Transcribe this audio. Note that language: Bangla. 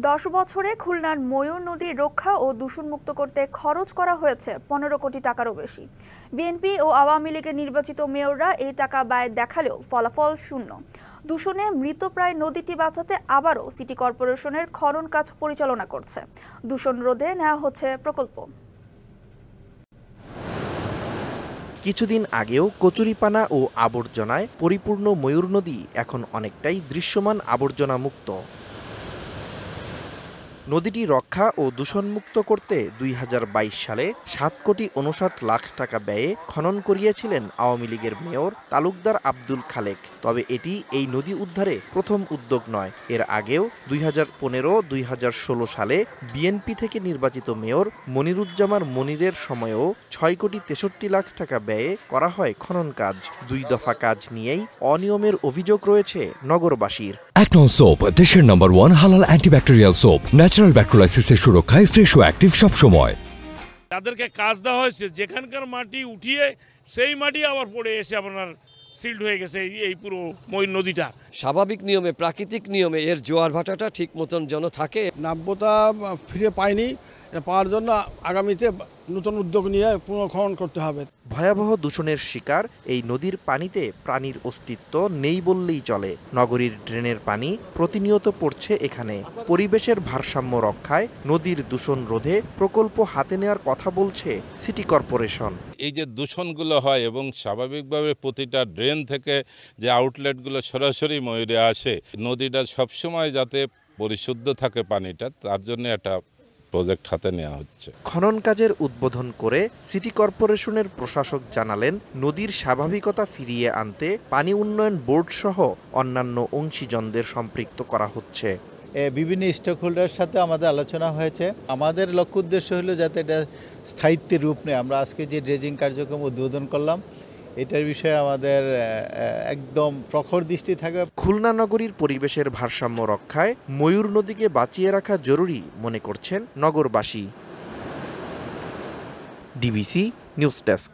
10 বছরে খুলনার ময়ূর নদী রক্ষা ও দূষণমুক্ত করতে খরচ করা হয়েছে 15 কোটি টাকারও বেশি। বিএনপি ও আওয়ামী লীগের নির্বাচিত মেয়ররা এই টাকা ব্যয় দেখালেও ফলাফল শূন্য। দূষণে মৃতপ্রায় নদীটি বাঁচাতে আবারও সিটি কর্পোরেশনের খনন কাজ পরিচালনা করছে। দূষণ রোধে নেওয়া হচ্ছে প্রকল্প। কিছুদিন আগেও কচুরিপানা ও আবর্জনায় পরিপূর্ণ ময়ূর নদী এখন অনেকটাই দৃশ্যমান আবর্জনা মুক্ত। নদীটি রক্ষা ও দূষণমুক্ত করতে 2022 সালে 7,59,00,000 টাকা ব্যয়ে খনন করিয়েছিলেন আওয়ামী লীগের মেয়র তালুকদার আব্দুল খালেক। তবে এটি এই নদী উদ্ধারে প্রথম উদ্যোগ নয়। এর আগেও 2015-2016 সালে বিএনপি থেকে নির্বাচিত মেয়র মনিরুজ্জামান মনিরের সময়েও 6,63,00,000 টাকা ব্যয়ে করা হয় খনন কাজ। 2 দফা কাজ নিয়েই অনিয়মের অভিযোগ রয়েছে নগরবাসীর। একনন সোপ, দেশের নম্বর 1 হালাল অ্যান্টিব্যাকটেরিয়াল সোপ, ন্যাচারাল ব্যাকটেরিয়ালাইসিসের সুরক্ষায় ফ্রেশ ও অ্যাক্টিভ সবসময়। তাদেরকে কাজ দেওয়া হয়েছে, যেখানকার মাটি উঠিয়ে সেই মাটি আবার পড়ে এসে আপনার সিল্ড হয়ে গেছে এই পুরো ময়ূর নদীটা। স্বাভাবিক নিয়মে, প্রাকৃতিক নিয়মে এর জোয়ার ভাটাটা ঠিক মতন যেন থাকে। নাব্যতা ফিরে পায়নি, পাওয়ার জন্য আগামীতে নতুন উদ্যোগ নিয়ে পুনর্খনন করতে হবে। ভয়াবহ দূষণের শিকার এই নদীর পানিতে প্রাণীর অস্তিত্ব নেই বললেই চলে। নগরীর ড্রেনের পানি প্রতিনিয়ত পড়ছে এখানে। পরিবেশের ভারসাম্য রক্ষায় নদীর দূষণ রোধে প্রকল্প হাতে নেওয়ার কথা বলছে সিটি কর্পোরেশন। এই যে দূষণগুলো হয় এবং স্বাভাবিকভাবে প্রতিটা ড্রেন থেকে যে আউটলেটগুলো সরাসরি ময়ূরে আসে, নদীটা সবসময় যাতে পরিশুদ্ধ থাকে পানিটা, তার জন্য একটা প্রজেক্ট হাতে নেওয়া হচ্ছে। খনন কাজের উদ্বোধন করে সিটি কর্পোরেশনের প্রশাসক জানালেন, নদীর স্বাভাবিকতা ফিরিয়ে আনতে পানি উন্নয়ন বোর্ড সহ অন্যান্য অংশীজনদের সম্পৃক্ত করা হচ্ছে। বিভিন্ন স্টেক হোল্ডারের সাথে আমাদের আলোচনা হয়েছে। আমাদের লক্ষ্য উদ্দেশ্য হলো যাতে এটা স্থায়িত্বের রূপ নেয়। আমরা আজকে যে ড্রেজিং কার্যক্রম উদ্বোধন করলাম, এটার বিষয়ে আমাদের একদম প্রখর দৃষ্টি থাকবে। খুলনা নগরীর পরিবেশের ভারসাম্য রক্ষায় ময়ূর নদীকে বাঁচিয়ে রাখা জরুরি মনে করছেন নগরবাসী। DBC news desk.